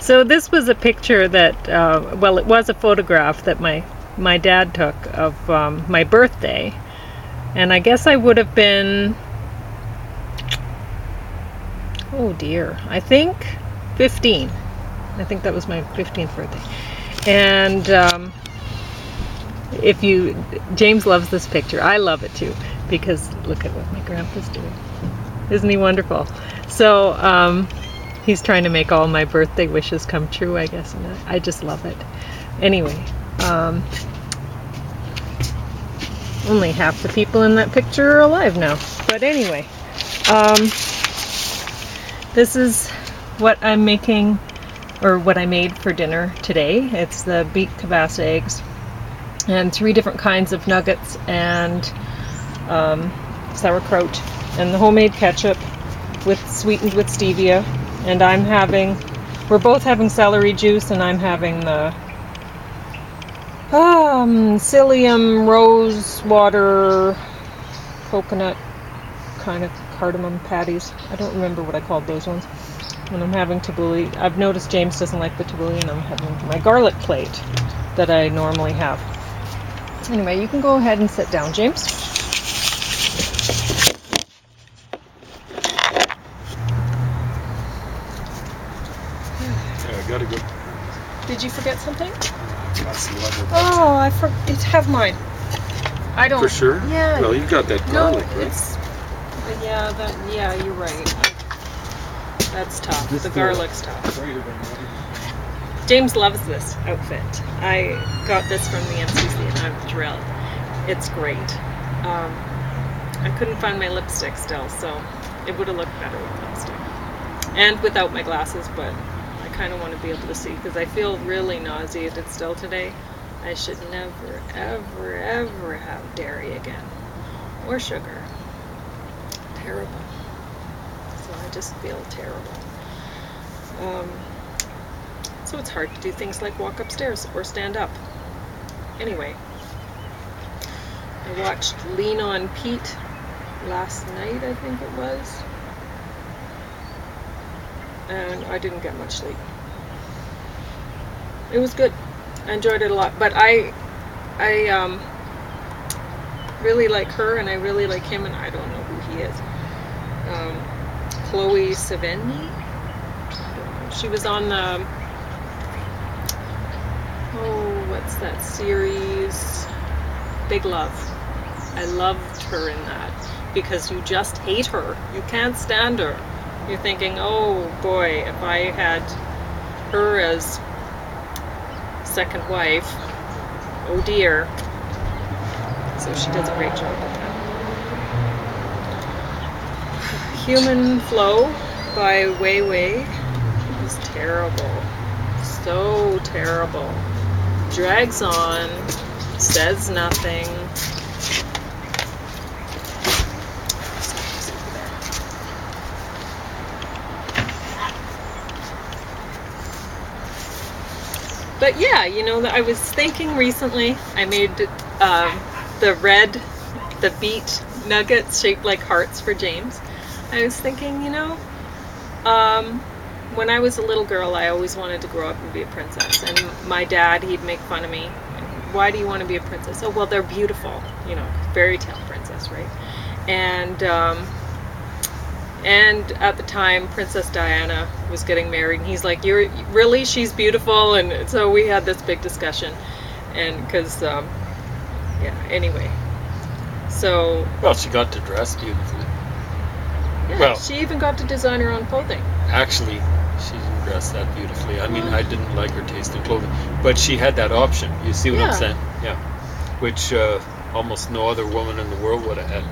So this was a picture that, well, it was a photograph that my dad took of my birthday. And I guess I would have been, oh dear, I think 15. I think that was my 15th birthday. And James loves this picture. I love it too, because look at what my grandpa's doing. Isn't he wonderful? So he's trying to make all my birthday wishes come true, I guess, and I just love it. Anyway, only half the people in that picture are alive now. But anyway, this is what I'm making, or what I made for dinner today. It's the beet kvass eggs and 3 different kinds of nuggets and sauerkraut and the homemade ketchup sweetened with stevia. And we're both having celery juice, and I'm having the psyllium rose water coconut kind of cardamom patties. I don't remember what I called those ones. And I'm having tabbouleh. I've noticed James doesn't like the tabbouleh, and I'm having my garlic plate that I normally have. Anyway, you can go ahead and sit down, James. Yeah, I gotta go. Did you forget something? That's the level. Oh, I forgot. Have mine. I don't. For sure? Yeah. Well, you got that garlic, no, right? Yeah, you're right. That's tough. The garlic's tough. James loves this outfit. I got this from the MCC and I'm thrilled. It's great. I couldn't find my lipstick still, so it would have looked better with lipstick. And without my glasses, but I kind of want to be able to see because I feel really nauseated still today. I should never, ever, ever have dairy again. Or sugar. Terrible. So I just feel terrible. So it's hard to do things like walk upstairs or stand up. Anyway, I watched Lean on Pete last night, I think it was. And I didn't get much sleep. It was good. I enjoyed it a lot. But I really like her, and I really like him, and I don't know who he is. Chloe Sevigny? I don't know. She was on the, what's that series? Big Love. I loved her in that because you just hate her. You can't stand her. You're thinking, oh boy, if I had her as second wife, oh dear. So she does a great job at that. Human Flow by Wei Wei is terrible. So terrible. Drags on, says nothing. But yeah, I was thinking recently, I made the beet nuggets shaped like hearts for James. I was thinking, when I was a little girl, I always wanted to grow up and be a princess. And my dad, he'd make fun of me. Why do you want to be a princess? Oh, well, they're beautiful, fairy tale princess, right? And at the time, Princess Diana was getting married, and he's like, really? She's beautiful? And so we had this big discussion, and because, anyway. So... Well, she got to dress beautifully. Yeah, well, she even got to design her own clothing. Actually, she didn't dress that beautifully. I mean, I didn't like her taste in clothing, but she had that option. You see what I'm saying? Yeah. Which almost no other woman in the world would have had.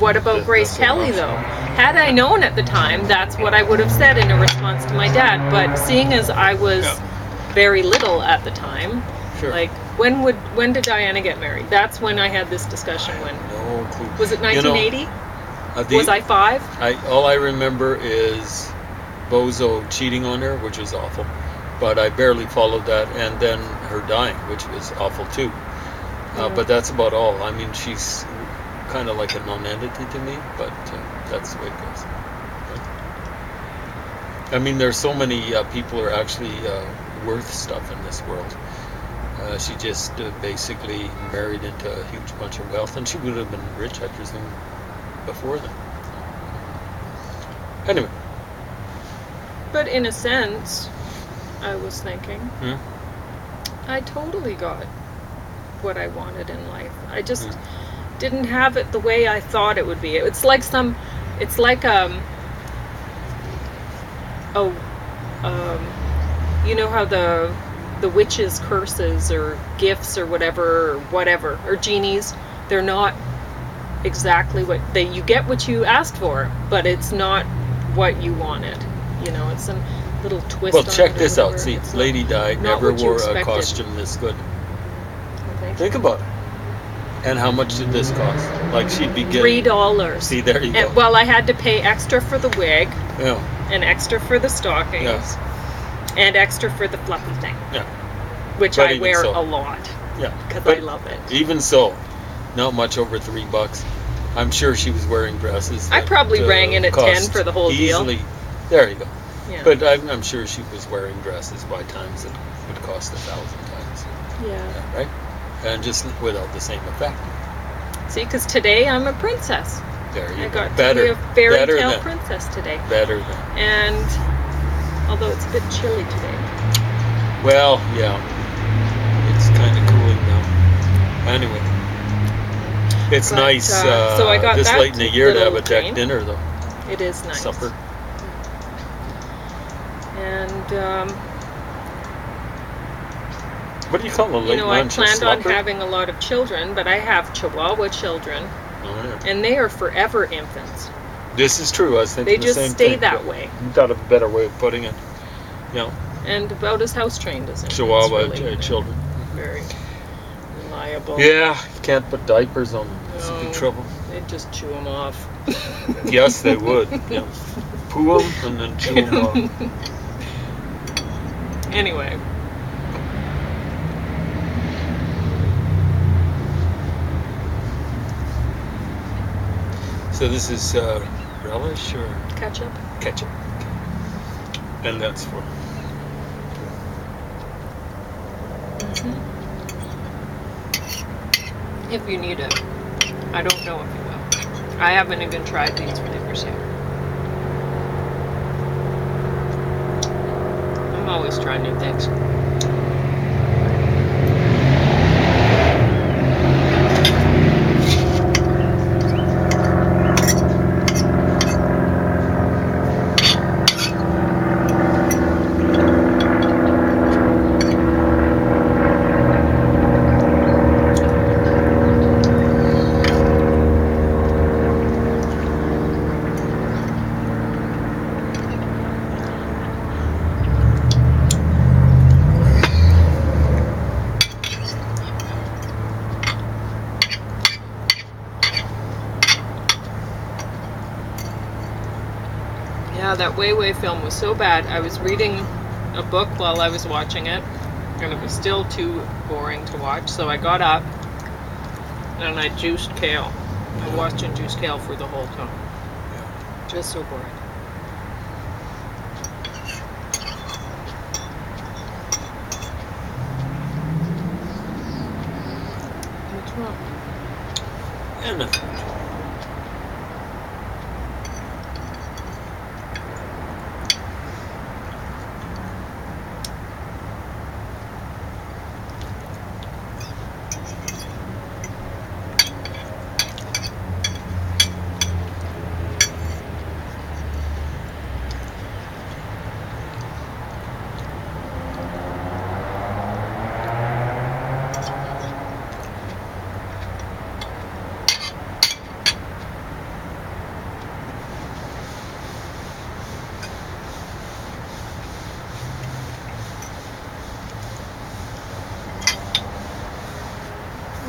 What about Grace Kelly, though? Had I known at the time, that's what I would have said in a response to my dad. But seeing as I was very little at the time, like, when did Diana get married? That's when I had this discussion. When? No clue. Was it 1980? Was I 5? All I remember is Bozo cheating on her, which was awful. But I barely followed that, and then her dying, which was awful too. But that's about all. I mean, she's kind of like a non-entity to me, but that's the way it goes. I mean, there's so many people who are actually worth stuff in this world. She just basically married into a huge bunch of wealth, and she would have been rich, I presume, before then. Anyway. But in a sense, I was thinking, I totally got what I wanted in life. I just didn't have it the way I thought it would be. It's like you know how the witches' curses or gifts or whatever, or genies, they're not exactly you get what you asked for, but it's not what you wanted. You know, it's some little twist. Well, on check it or this out. whatever. See, It's Lady Di not never what you wore a expected. costume this good. Thank Think you. about it. And how much did this cost? Like, she'd be getting $3. See, there you go. Well, I had to pay extra for the wig, Yeah. and extra for the stockings, Yeah. and extra for the fluffy thing, Yeah. which But I even wear so. a lot Yeah. because But I love it. even so, not much over $3. I'm sure she was wearing dresses. I that, probably rang in at 10 cost for the whole easily, deal. There you go. Yeah. But I'm sure she was wearing dresses by times that would cost 1,000 times. Yeah. Yeah, right? And just without the same effect. See, because today I'm a princess. There you I go. got Better. to be a fairy Better tale than. princess today. Better than. And although it's a bit chilly today. Well, yeah. It's kind of cooling now. Anyway. It's But, nice so I got this that late in the year to have a little deck train. dinner, though. It is nice. Supper. And What do you call a late you know, I lunch? planned on slumber? having a lot of children, but I have Chihuahua children, Oh, yeah. and they are forever infants. This is true. I was thinking They the just same stay thing, that but way. you got a better way of putting it. Yeah. And about as house trained as infants. Chihuahua really. children. Very reliable. Yeah, you can't put diapers on them. It's a big No. trouble. They'd just chew them off. Yes, they would. Yeah. Poo them and then chew them off. Anyway. So this is relish or Ketchup. ketchup. And that's for. If you need it. I don't know if you will. I haven't even tried these flavors yet. I'm always trying new things. Yeah, that Weiwei film was so bad. I was reading a book while I was watching it, and it was still too boring to watch, so I got up and I juiced kale. I watched and juiced kale for the whole time. Yeah. Just so boring. What's wrong? And nothing.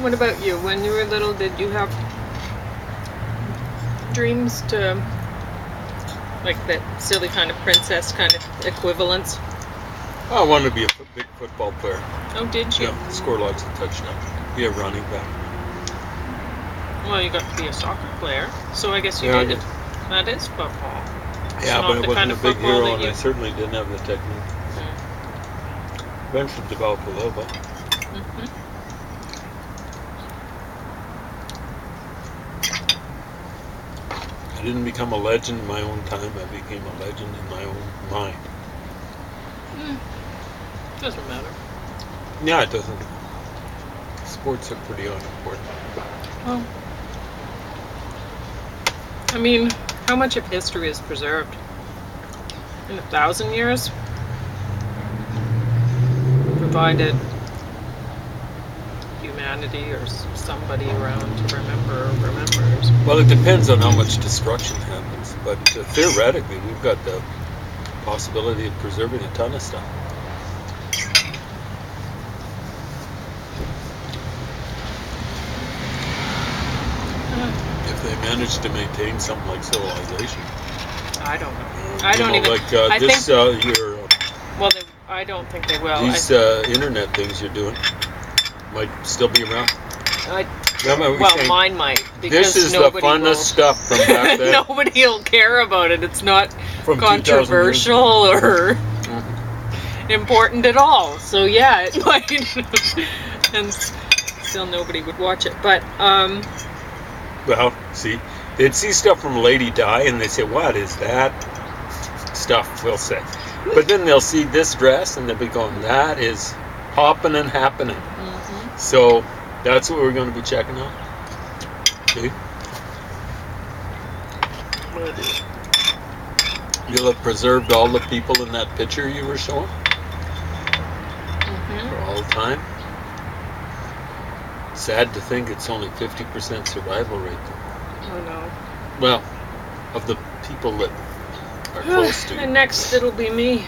What about you? When you were little, did you have dreams to, like, that silly kind of princess kind of equivalence? I wanted to be a big football player. Oh, did you? Yeah, score lots of touchdowns. Be a running back. Well, you got to be a soccer player, so I guess you Yeah, I did. did. That is football. Yeah, not but I the wasn't kind a of big football hero, that and you. I certainly didn't have the technique. Eventually developed a little bit. Mm-hmm. I didn't become a legend in my own time. I became a legend in my own mind. Doesn't matter. Yeah, it doesn't. Sports are pretty unimportant. Well, I mean, how much of history is preserved? In 1,000 years? Provided humanity or somebody around to remember remembers. Well, it depends on how much destruction happens, but theoretically, we've got the possibility of preserving a ton of stuff. If they manage to maintain something like civilization. I don't know. I don't even. Like I this, think. your Well, I don't think they will. these internet things you're doing might still be around. Mine might, because this is the funnest stuff from back then. Nobody will care about it. It's not from controversial or important at all. So yeah, it might, and still nobody would watch it. But well, see, they'd see stuff from Lady Di, and they say, "What is that stuff?" We'll say, but then they'll see this dress, and they'll be going, "That is hopping and happening." Mm-hmm. So that's what we're going to be checking out. See? You'll have preserved all the people in that picture you were showing for all time. Sad to think it's only 50% survival rate. Oh no. Well, of the people that are close to you. And next it'll be me.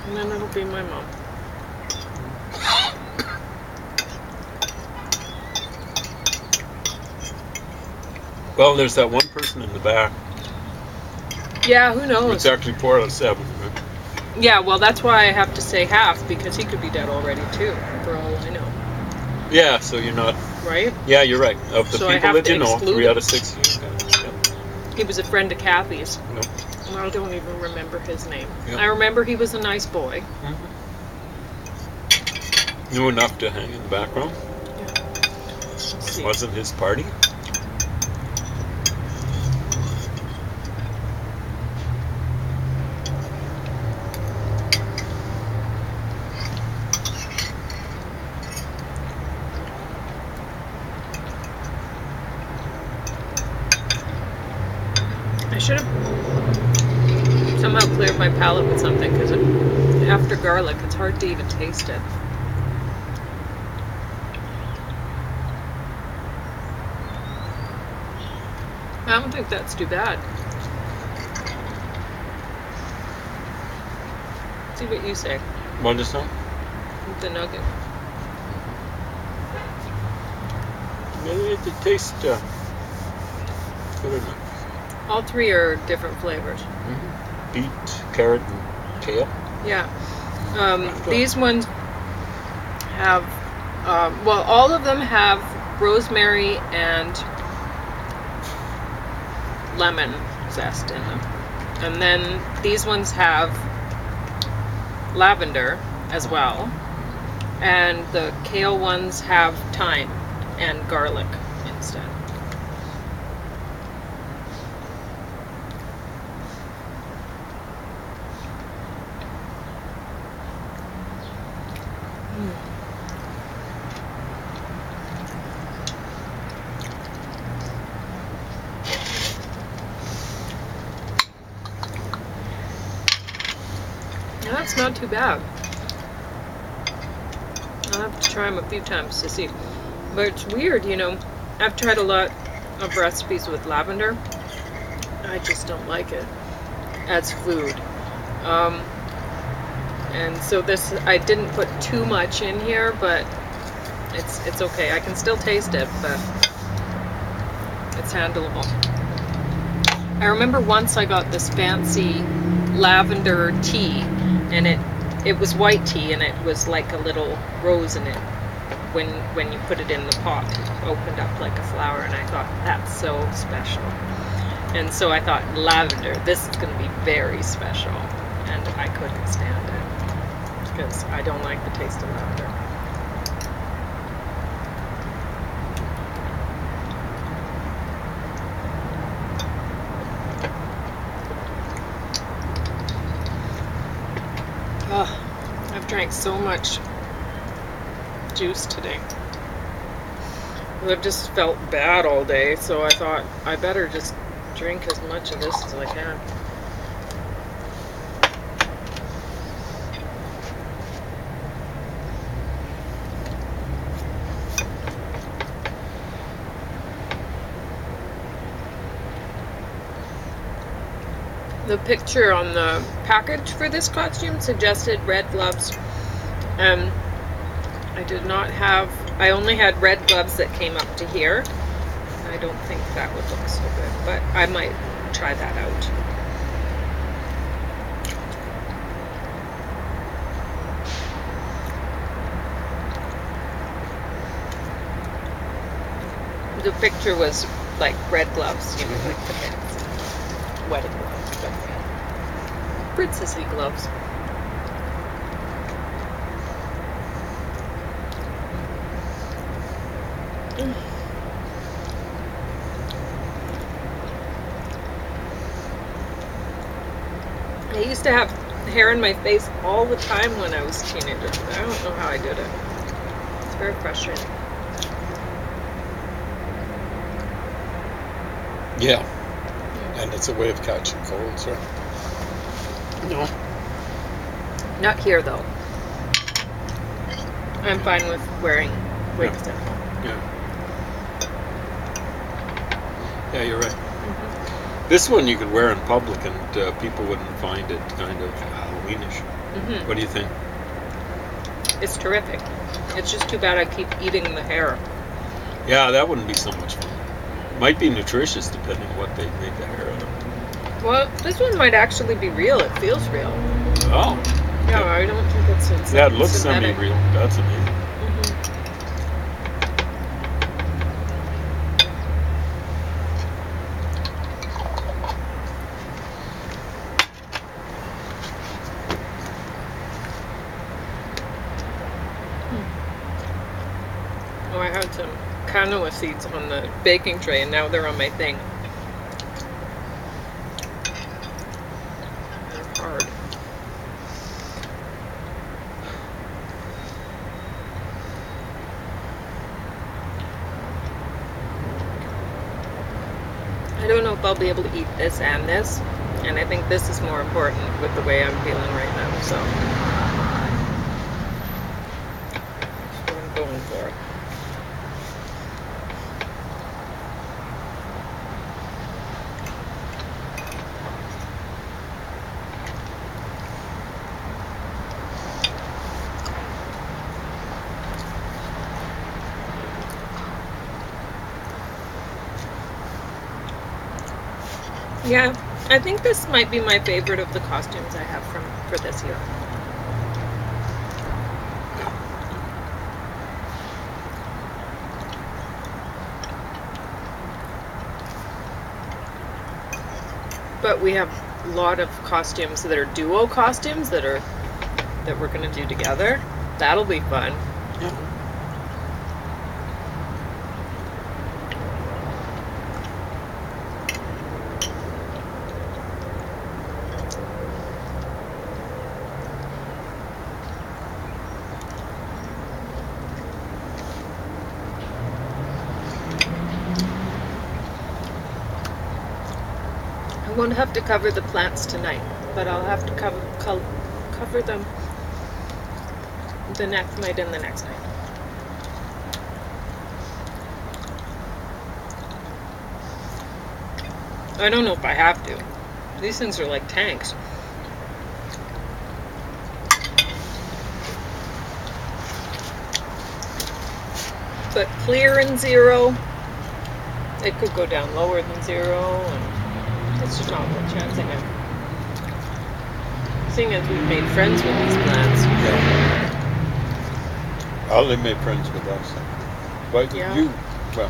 And then it'll be my mom. Well, there's that one person in the back. Yeah, who knows? It's actually 4 out of 7. Right? Yeah, well, that's why I have to say half, because he could be dead already too, for all I know. Yeah, so you're not. Right? Yeah, you're right. Of the So people that you know, 3 out of 6. He was a friend of Kathy's. Yep. And I don't even remember his name. Yep. I remember he was a nice boy. Mm-hmm. Knew enough to hang in the background. Yeah. Wasn't his party. I should have somehow cleared my palate with something, because after garlic, it's hard to even taste it. I don't think that's too bad. See what you say. What is that? With the nugget. It tastes good enough. All 3 are different flavors. Mm-hmm. Beet, carrot, and kale. Yeah. These ones have, well, all of them have rosemary and lemon zest in them. And then these ones have lavender as well. And the kale ones have thyme and garlic instead. Yeah, that's not too bad. I'll have to try them a few times to see. But it's weird, you know. I've tried a lot of recipes with lavender. I just don't like it as food. And so this, I didn't put too much in here, but it's okay. I can still taste it, but it's handleable. I remember once I got this fancy lavender tea, and it was white tea, and it was like a little rose in it when you put it in the pot, it opened up like a flower, and I thought, that's so special. And so I thought, lavender, this is going to be very special. And I couldn't stand it because I don't like the taste of lavender. Oh, I've drank so much juice today. I've just felt bad all day, so I thought I better just drink as much of this as I can. The picture on the package for this costume suggested red gloves. I only had red gloves that came up to here. I don't think that would look so good, but I might try that out. The picture was like red gloves, you know, like the fancy wedding gloves, but princessy gloves. I used to have hair in my face all the time when I was a teenager. I don't know how I did it. It's very frustrating. Yeah. And it's a way of catching colds, right? No. Not here, though. I'm fine with wearing wigs at home. Yeah. Yeah, you're right. This one you could wear in public and people wouldn't find it kind of Halloweenish. What do you think? It's terrific. It's just too bad I keep eating the hair. Yeah, that wouldn't be so much fun. Might be nutritious depending what they make the hair out of. Well, this one might actually be real. It feels real. Oh. Yeah, I don't think it's yeah, it looks synthetic. semi-real. That's amazing. Oh, I had some canola seeds on the baking tray, and now they're on my thing. They're hard. I don't know if I'll be able to eat this and this, and I think this is more important with the way I'm feeling right now, so that's what I'm going for. Yeah, I think this might be my favorite of the costumes I have for this year. But we have a lot of costumes that are duo costumes that we're gonna do together. That'll be fun. Yeah. I won't have to cover the plants tonight, but I'll have to cover them the next night and the next night. I don't know if I have to. These things are like tanks. But clear and 0, it could go down lower than 0, and it's just not worth chancing it. Seeing as we've made friends with these plants. Yeah. Oh, they made friends with us. But Yeah. well,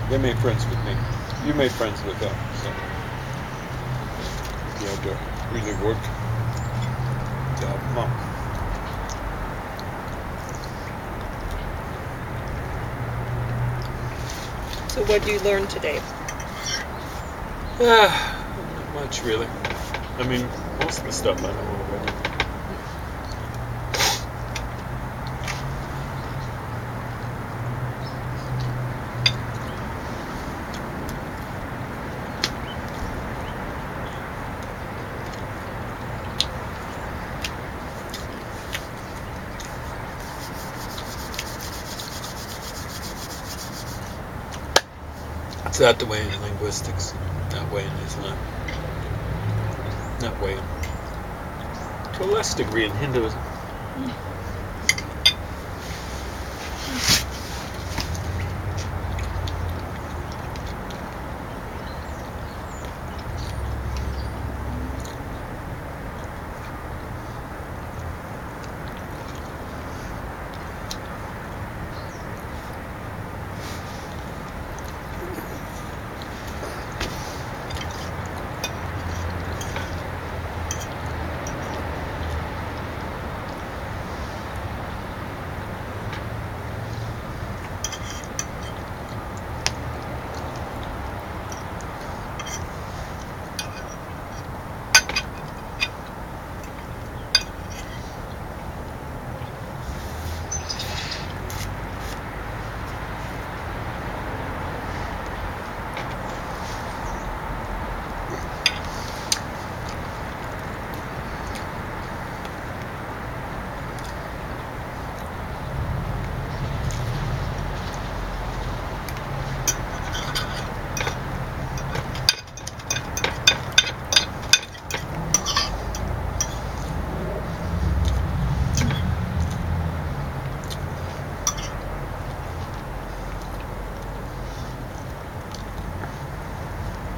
they made friends with me. You made friends with them. So you had to really work to help them out. So what did you learn today? Not much really. I mean, most of the stuff I know already. Is that the way in linguistics? That way in Islam? That way. To a less degree in Hinduism.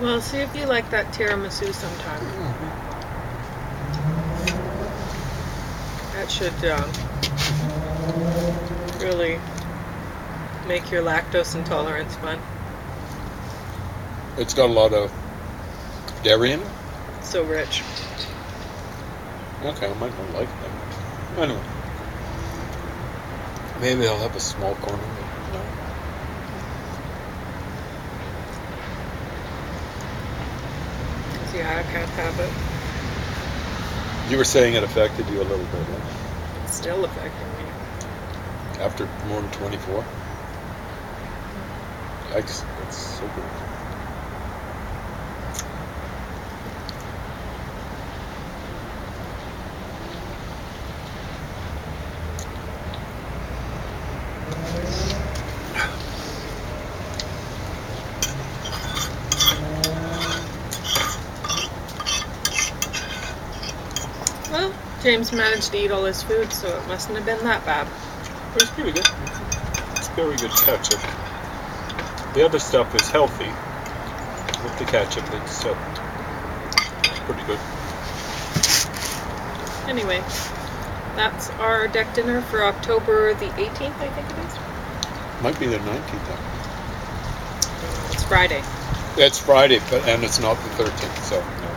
Well, see if you like that tiramisu sometime. That should really make your lactose intolerance fun. It's got a lot of dairy in it. So rich. Okay, I might not like that much. Anyway, maybe I'll have a small corner. Yeah, I can't have it. You were saying it affected you a little bit, huh? It's still affecting me. After more than 24? Yikes, that's so good. Well, James managed to eat all his food, so it mustn't have been that bad. It was pretty good. It's very good ketchup. The other stuff is healthy. With the ketchup, it's pretty good. Anyway, that's our deck dinner for October the 18th, I think it is. Might be the 19th. It's Friday. It's Friday, and it's not the 13th, so no.